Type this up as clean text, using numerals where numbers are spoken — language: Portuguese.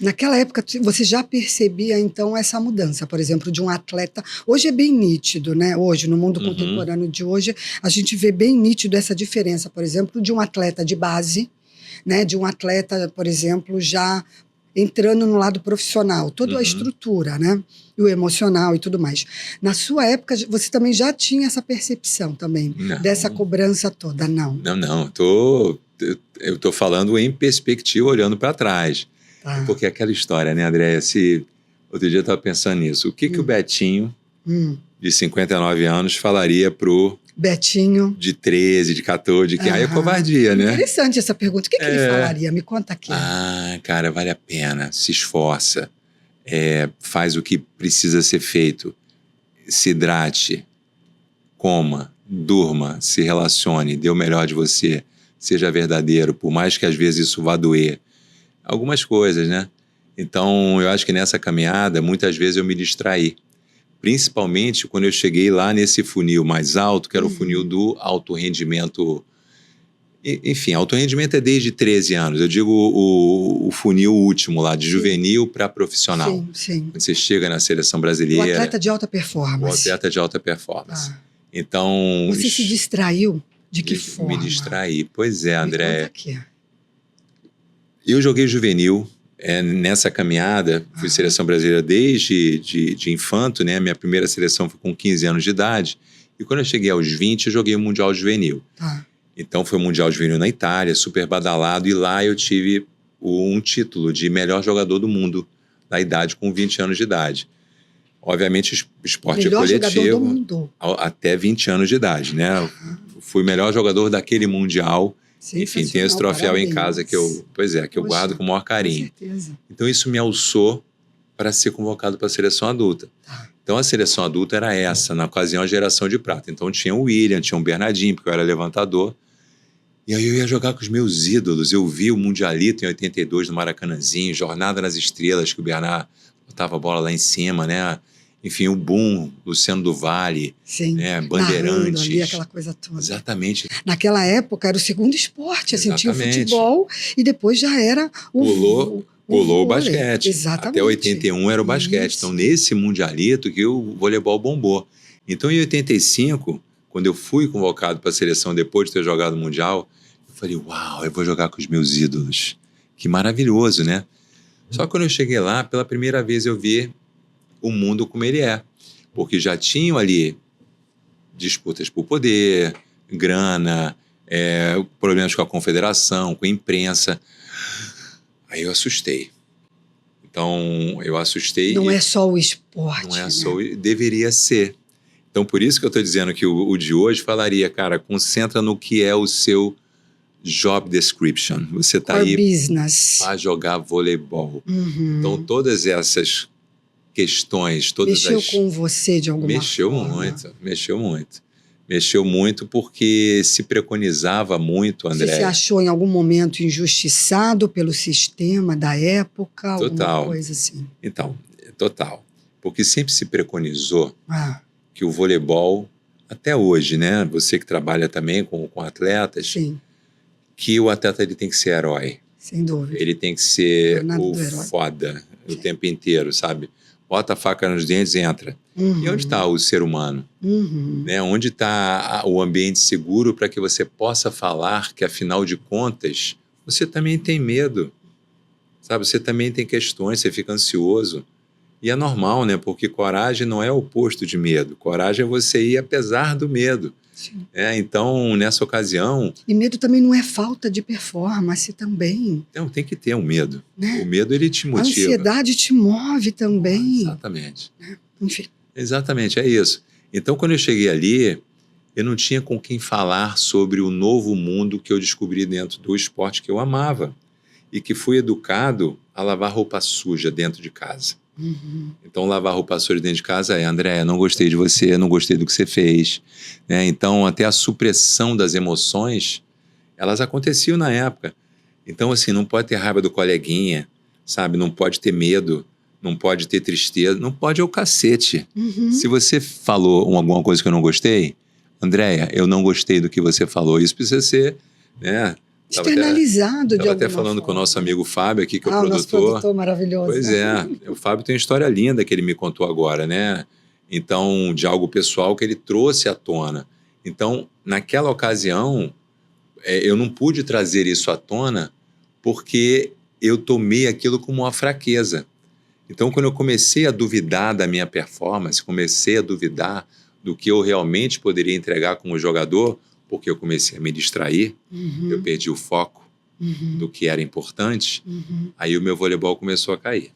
Naquela época, você já percebia, então, essa mudança, por exemplo, de um atleta... Hoje é bem nítido, né? Hoje, no mundo contemporâneo de hoje, a gente vê bem nítido essa diferença, por exemplo, de um atleta de base, né? De um atleta, por exemplo, já entrando no lado profissional, toda a estrutura, né? E o emocional e tudo mais. Na sua época, você também já tinha essa percepção também, dessa cobrança toda, não? Não. Eu tô falando em perspectiva, olhando para trás. Tá. Porque aquela história, né, Andréia? Outro dia eu estava pensando nisso. O que o Betinho, de 59 anos, falaria pro Betinho de 13, de 14, que aí é covardia, né? Interessante essa pergunta. O que ele falaria? Me conta aqui. Cara, vale a pena. Se esforça. Faz o que precisa ser feito. Se hidrate. Coma. Durma. Se relacione. Dê o melhor de você. Seja verdadeiro. Por mais que às vezes isso vá doer. Algumas coisas, né? Então, eu acho que nessa caminhada, muitas vezes eu me distraí. Principalmente quando eu cheguei lá nesse funil mais alto, que era o funil do alto rendimento. Enfim, alto rendimento é desde 13 anos. Eu digo o funil último lá, de juvenil para profissional. Sim. Quando você chega na seleção brasileira... O atleta de alta performance. O atleta de alta performance. Então... Você se distraiu? De que forma? Me distraí. Pois é, André. Me conta aqui. Eu joguei juvenil nessa caminhada, fui seleção brasileira desde de infanto, né? Minha primeira seleção foi com 15 anos de idade. E quando eu cheguei aos 20, eu joguei o Mundial Juvenil. Então foi o Mundial Juvenil na Itália, super badalado. E lá eu tive um título de melhor jogador do mundo na idade, com 20 anos de idade. Obviamente, esporte melhor coletivo. Jogador do mundo. Até 20 anos de idade, né? Fui o melhor jogador daquele Mundial. Enfim, tem esse troféu em casa que eu guardo com o maior carinho. Com certeza. Então isso me alçou para ser convocado para a seleção adulta. Então a seleção adulta era essa, na ocasião a geração de prata. Então tinha o William, tinha o Bernardinho, porque eu era levantador. E aí eu ia jogar com os meus ídolos. Eu vi o Mundialito em 82 no Maracanãzinho, Jornada nas Estrelas, que o Bernard botava a bola lá em cima, né? Enfim, o Boom, Luciano do Vale, né? Bandeirantes. Ali, aquela coisa toda. Exatamente. Naquela época era o segundo esporte, assim, tinha o futebol e depois já era Pulou o basquete. Exatamente. Até 81 era o basquete. Então, nesse Mundialito que o voleibol bombou. Então, em 85, quando eu fui convocado para a seleção depois de ter jogado o Mundial, eu falei, uau, eu vou jogar com os meus ídolos. Que maravilhoso, né? Só que quando eu cheguei lá, pela primeira vez eu vi o mundo como ele é. Porque já tinham ali disputas por poder, grana, problemas com a confederação, com a imprensa. Aí eu assustei. Então, eu assustei. Não é só o esporte. Não é só... Deveria ser. Então, por isso que eu estou dizendo que o de hoje falaria, cara, concentra no que é o seu job description. Você está aí para jogar voleibol. Então, todas essas questões, mexeu com você de alguma forma? Mexeu muito porque se preconizava muito, André. Você se achou em algum momento injustiçado pelo sistema da época? Total. Alguma coisa assim? Então, total. Porque sempre se preconizou que o voleibol, até hoje, né? Você que trabalha também com atletas, que o atleta ele tem que ser herói. Sem dúvida. Ele tem que ser o foda o tempo inteiro, sabe? Bota a faca nos dentes e entra. E onde está o ser humano? Né? Onde está o ambiente seguro para que você possa falar que, afinal de contas, você também tem medo. Sabe? Você também tem questões, você fica ansioso. E é normal, né? Porque coragem não é o oposto de medo. Coragem é você ir apesar do medo. Então, nessa ocasião... E medo também não é falta de performance também. Então, tem que ter um medo. Né? O medo, ele te motiva. A ansiedade te move também. Exatamente. Enfim. Exatamente, é isso. Então, quando eu cheguei ali, eu não tinha com quem falar sobre o novo mundo que eu descobri dentro do esporte que eu amava. E que fui educado a lavar roupa suja dentro de casa. Então, lavar roupa suja dentro de casa André, não gostei de você, não gostei do que você fez. Né? Então, até a supressão das emoções, elas aconteciam na época. Então, assim, não pode ter raiva do coleguinha, sabe? Não pode ter medo, não pode ter tristeza, não pode o cacete. Se você falou alguma coisa que eu não gostei, Andréia, eu não gostei do que você falou. Isso precisa ser, né, Externalizado de Estava alguma até falando forma. com o nosso amigo Fábio aqui, que é o o nosso produtor. produtor maravilhoso. Pois é, o Fábio tem uma história linda que ele me contou agora, né? Então, de algo pessoal que ele trouxe à tona. Então, naquela ocasião, eu não pude trazer isso à tona porque eu tomei aquilo como uma fraqueza. Então, quando eu comecei a duvidar da minha performance, comecei a duvidar do que eu realmente poderia entregar como jogador, porque eu comecei a me distrair, eu perdi o foco do que era importante, aí o meu voleibol começou a cair.